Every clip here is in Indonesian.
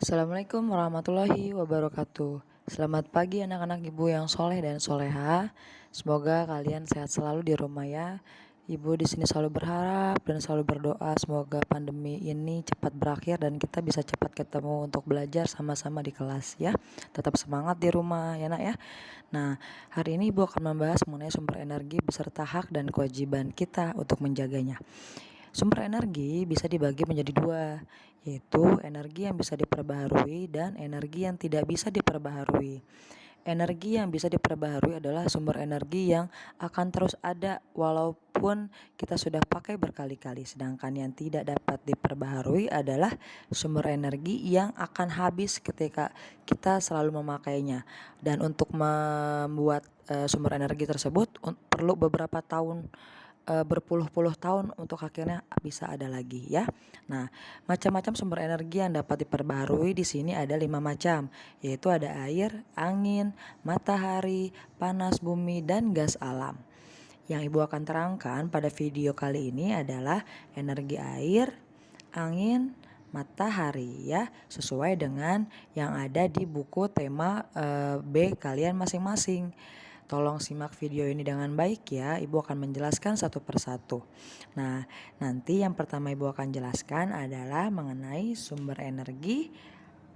Assalamualaikum warahmatullahi wabarakatuh. Selamat pagi anak-anak ibu yang soleh dan soleha. Semoga kalian sehat selalu di rumah ya. Ibu di sini selalu berharap dan selalu berdoa semoga pandemi ini cepat berakhir dan kita bisa cepat ketemu untuk belajar sama-sama di kelas ya. Tetap semangat di rumah ya nak ya. Nah, hari ini ibu akan membahas mengenai sumber energi beserta hak dan kewajiban kita untuk menjaganya. Sumber energi bisa dibagi menjadi dua, yaitu energi yang bisa diperbaharui dan energi yang tidak bisa diperbaharui. Energi yang bisa diperbaharui adalah sumber energi yang akan terus ada walaupun kita sudah pakai berkali-kali. Sedangkan yang tidak dapat diperbaharui adalah sumber energi yang akan habis ketika kita selalu memakainya. Dan untuk membuat sumber energi tersebut perlu beberapa tahun, berpuluh-puluh tahun untuk akhirnya bisa ada lagi ya. Nah, macam-macam sumber energi yang dapat diperbaharui di sini ada 5 macam, yaitu ada air, angin, matahari, panas bumi, dan gas alam. Yang ibu akan terangkan pada video kali ini adalah energi air, angin, matahari ya, sesuai dengan yang ada di buku tema B kalian masing-masing. Tolong simak video ini dengan baik ya, ibu akan menjelaskan satu persatu. Nah, nanti yang pertama ibu akan jelaskan adalah mengenai sumber energi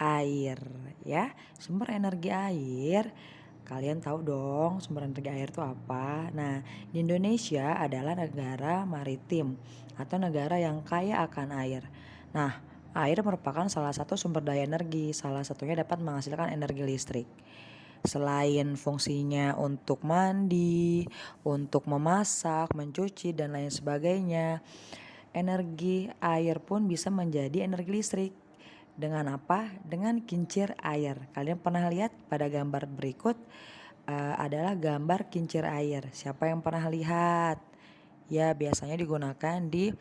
air ya. Sumber energi air, kalian tahu dong sumber energi air itu apa? Nah, di Indonesia adalah negara maritim atau negara yang kaya akan air. Nah, air merupakan salah satu sumber daya energi, salah satunya dapat menghasilkan energi listrik. Selain fungsinya untuk mandi, untuk memasak, mencuci, dan lain sebagainya, energi air pun bisa menjadi energi listrik. Dengan apa? Dengan kincir air. Kalian pernah lihat pada gambar berikut adalah gambar kincir air. Siapa yang pernah lihat? Ya, biasanya digunakan di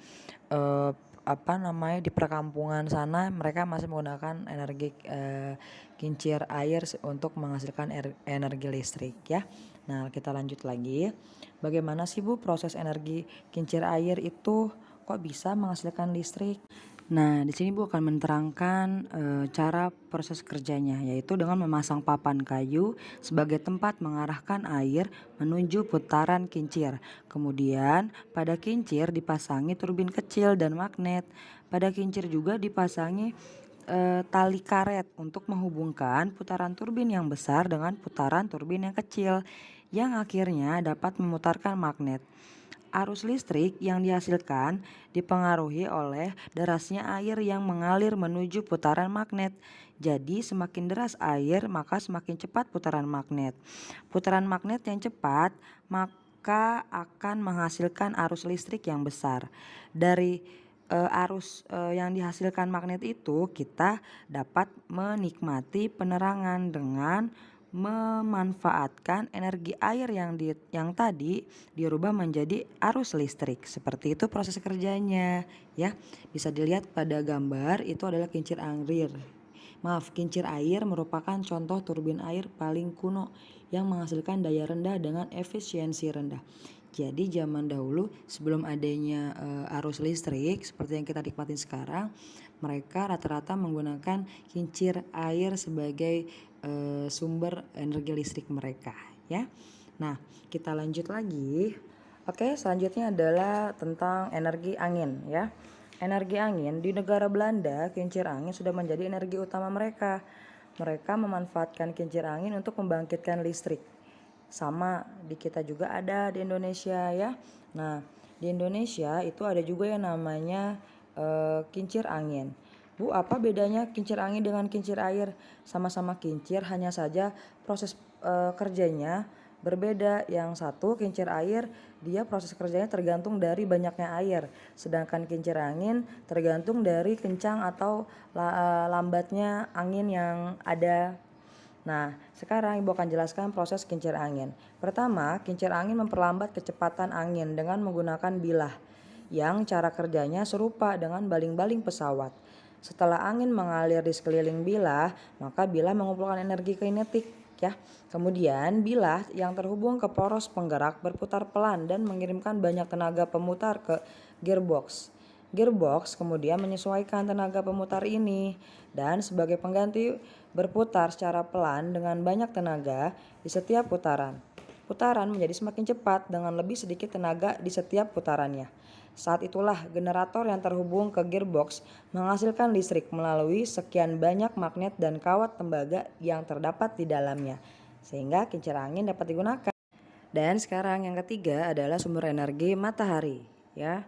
di perkampungan sana, mereka masih menggunakan energi kincir air untuk menghasilkan energi listrik ya. Nah, kita lanjut lagi. Bagaimana sih Bu proses energi kincir air itu kok bisa menghasilkan listrik? Nah, di sini Bu akan menerangkan cara proses kerjanya, yaitu dengan memasang papan kayu sebagai tempat mengarahkan air menuju putaran kincir. Kemudian, pada kincir dipasangi turbin kecil dan magnet. Pada kincir juga dipasangi tali karet untuk menghubungkan putaran turbin yang besar dengan putaran turbin yang kecil, yang akhirnya dapat memutarkan magnet. Arus listrik yang dihasilkan dipengaruhi oleh derasnya air yang mengalir menuju putaran magnet. Jadi semakin deras air maka semakin cepat putaran magnet. Putaran magnet yang cepat maka akan menghasilkan arus listrik yang besar. Dari arus yang dihasilkan magnet itu kita dapat menikmati penerangan dengan memanfaatkan energi air yang tadi dirubah menjadi arus listrik. Seperti itu proses kerjanya ya. Bisa dilihat pada gambar itu adalah kincir air. Kincir air merupakan contoh turbin air paling kuno yang menghasilkan daya rendah dengan efisiensi rendah. Jadi zaman dahulu sebelum adanya arus listrik seperti yang kita nikmatin sekarang, mereka rata-rata menggunakan kincir air sebagai sumber energi listrik mereka ya. Nah, kita lanjut lagi. Oke, selanjutnya adalah tentang energi angin ya. Energi angin di negara Belanda, kincir angin sudah menjadi energi utama mereka. Mereka memanfaatkan kincir angin untuk membangkitkan listrik. Sama di kita juga ada di Indonesia ya. Nah, di Indonesia itu ada juga yang namanya kincir angin. Bu, apa bedanya kincir angin dengan kincir air? Sama-sama kincir, hanya saja proses kerjanya berbeda. Yang satu kincir air, dia proses kerjanya tergantung dari banyaknya air. Sedangkan kincir angin tergantung dari kencang atau lambatnya angin yang ada. Nah, sekarang Ibu akan jelaskan proses kincir angin. Pertama, kincir angin memperlambat kecepatan angin dengan menggunakan bilah, yang cara kerjanya serupa dengan baling-baling pesawat. Setelah angin mengalir di sekeliling bilah, maka bilah mengumpulkan energi kinetik ya. Kemudian bilah yang terhubung ke poros penggerak berputar pelan dan mengirimkan banyak tenaga pemutar ke gearbox. Gearbox kemudian menyesuaikan tenaga pemutar ini dan sebagai pengganti berputar secara pelan dengan banyak tenaga di setiap putaran. Putaran menjadi semakin cepat dengan lebih sedikit tenaga di setiap putarannya. Saat itulah generator yang terhubung ke gearbox menghasilkan listrik melalui sekian banyak magnet dan kawat tembaga yang terdapat di dalamnya, sehingga kincir angin dapat digunakan. Dan sekarang yang ketiga adalah sumber energi matahari, ya.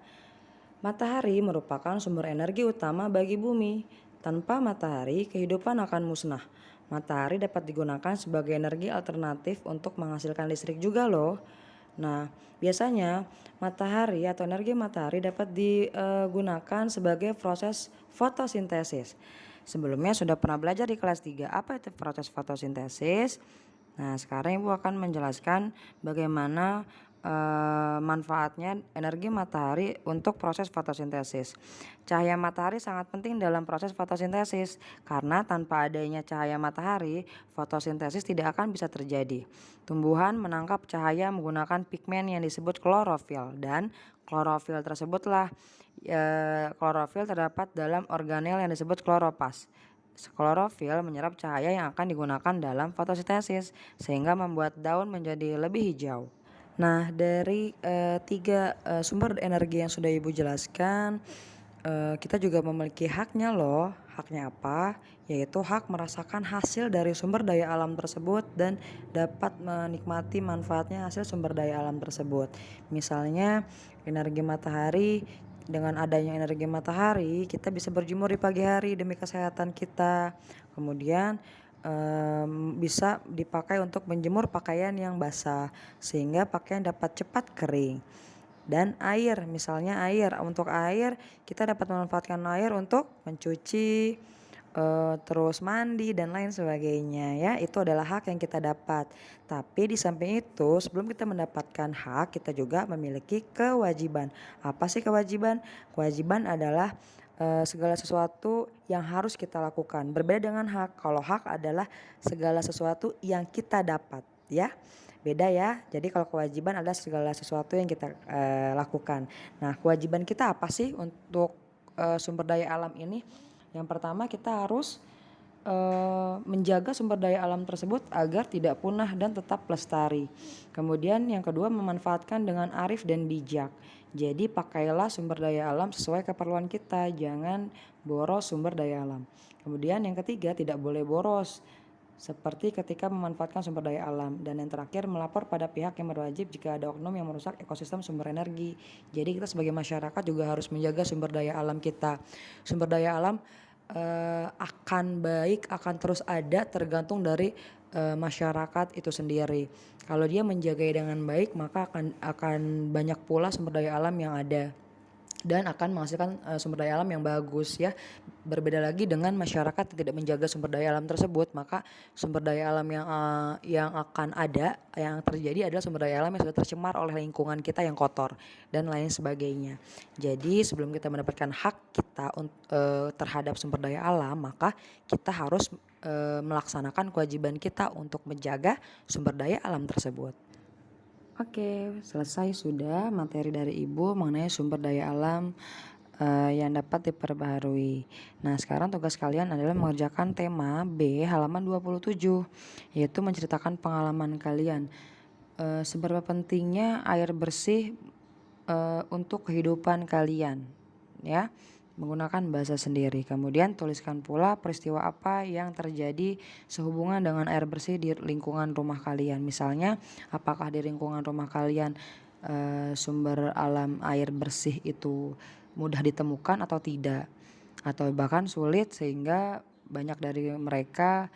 Matahari merupakan sumber energi utama bagi bumi. Tanpa matahari, kehidupan akan musnah. Matahari dapat digunakan sebagai energi alternatif untuk menghasilkan listrik juga loh. Nah, biasanya matahari atau energi matahari dapat digunakan sebagai proses fotosintesis. Sebelumnya sudah pernah belajar di kelas 3 apa itu proses fotosintesis. Nah, sekarang Ibu akan menjelaskan bagaimana manfaatnya energi matahari untuk proses fotosintesis. Cahaya matahari sangat penting dalam proses fotosintesis karena tanpa adanya cahaya matahari, fotosintesis tidak akan bisa terjadi. Tumbuhan menangkap cahaya menggunakan pigmen yang disebut klorofil dan klorofil tersebutlah klorofil terdapat dalam organel yang disebut kloroplas. Klorofil menyerap cahaya yang akan digunakan dalam fotosintesis sehingga membuat daun menjadi lebih hijau. Nah, dari tiga sumber energi yang sudah Ibu jelaskan, kita juga memiliki haknya loh. Haknya apa? Yaitu hak merasakan hasil dari sumber daya alam tersebut dan dapat menikmati manfaatnya hasil sumber daya alam tersebut. Misalnya energi matahari, dengan adanya energi matahari kita bisa berjemur di pagi hari demi kesehatan kita. Kemudian bisa dipakai untuk menjemur pakaian yang basah sehingga pakaian dapat cepat kering. Dan air, misalnya air, untuk air kita dapat memanfaatkan air untuk mencuci, terus mandi dan lain sebagainya ya. Itu adalah hak yang kita dapat. Tapi di samping itu sebelum kita mendapatkan hak kita juga memiliki kewajiban. Apa sih kewajiban? Kewajiban adalah segala sesuatu yang harus kita lakukan. Berbeda dengan hak. Kalau hak adalah segala sesuatu yang kita dapat ya. Beda ya. Jadi kalau kewajiban adalah segala sesuatu yang kita lakukan. Nah, kewajiban kita apa sih untuk sumber daya alam ini? Yang pertama kita harus menjaga sumber daya alam tersebut agar tidak punah dan tetap lestari. Kemudian yang kedua memanfaatkan dengan arif dan bijak. Jadi pakailah sumber daya alam sesuai keperluan kita, jangan boros sumber daya alam. Kemudian yang ketiga tidak boleh boros seperti ketika memanfaatkan sumber daya alam. Dan yang terakhir melapor pada pihak yang berwajib jika ada oknum yang merusak ekosistem sumber energi. Jadi kita sebagai masyarakat juga harus menjaga sumber daya alam kita. Sumber daya alam akan baik, akan terus ada tergantung dari masyarakat itu sendiri. Kalau dia menjaga dengan baik maka akan banyak pula sumber daya alam yang ada dan akan menghasilkan sumber daya alam yang bagus ya. Berbeda lagi dengan masyarakat yang tidak menjaga sumber daya alam tersebut, maka sumber daya alam yang akan ada, yang terjadi adalah sumber daya alam yang sudah tercemar oleh lingkungan kita yang kotor dan lain sebagainya. Jadi sebelum kita mendapatkan hak kita terhadap sumber daya alam, maka kita harus melaksanakan kewajiban kita untuk menjaga sumber daya alam tersebut. Oke, selesai sudah materi dari Ibu mengenai sumber daya alam yang dapat diperbaharui. Nah, sekarang tugas kalian adalah mengerjakan tema B halaman 27, yaitu menceritakan pengalaman kalian. Seberapa pentingnya air bersih untuk kehidupan kalian, ya. Menggunakan bahasa sendiri. Kemudian tuliskan pula peristiwa apa yang terjadi sehubungan dengan air bersih di lingkungan rumah kalian. Misalnya, apakah di lingkungan rumah kalian sumber alam air bersih itu mudah ditemukan atau tidak, atau bahkan sulit sehingga banyak dari mereka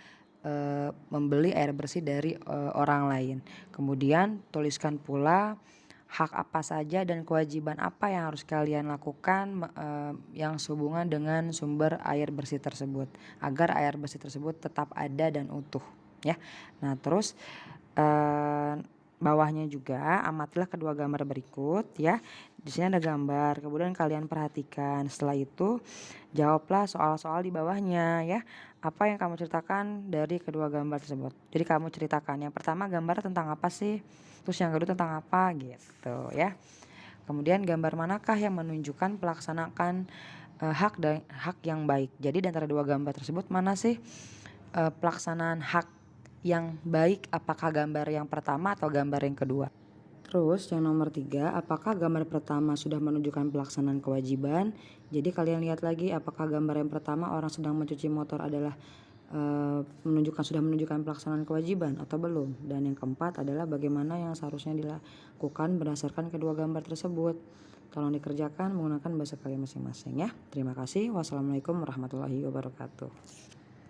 membeli air bersih dari orang lain. Kemudian tuliskan pula hak apa saja dan kewajiban apa yang harus kalian lakukan yang sehubungan dengan sumber air bersih tersebut agar air bersih tersebut tetap ada dan utuh ya. Nah, terus bawahnya juga amatilah kedua gambar berikut ya. Di sini ada gambar, kemudian kalian perhatikan. Setelah itu jawablah soal-soal di bawahnya ya. Apa yang kamu ceritakan dari kedua gambar tersebut. Jadi kamu ceritakan yang pertama gambar tentang apa sih? Terus yang kedua tentang apa gitu ya. Kemudian gambar manakah yang menunjukkan pelaksanaan hak yang baik. Jadi di antara dua gambar tersebut mana sih pelaksanaan hak yang baik, apakah gambar yang pertama atau gambar yang kedua? Terus yang nomor 3, apakah gambar pertama sudah menunjukkan pelaksanaan kewajiban? Jadi kalian lihat lagi apakah gambar yang pertama orang sedang mencuci motor adalah sudah menunjukkan pelaksanaan kewajiban atau belum. Dan yang keempat adalah bagaimana yang seharusnya dilakukan berdasarkan kedua gambar tersebut. Tolong dikerjakan menggunakan bahasa kalian masing-masing ya. Terima kasih. Wassalamualaikum warahmatullahi wabarakatuh.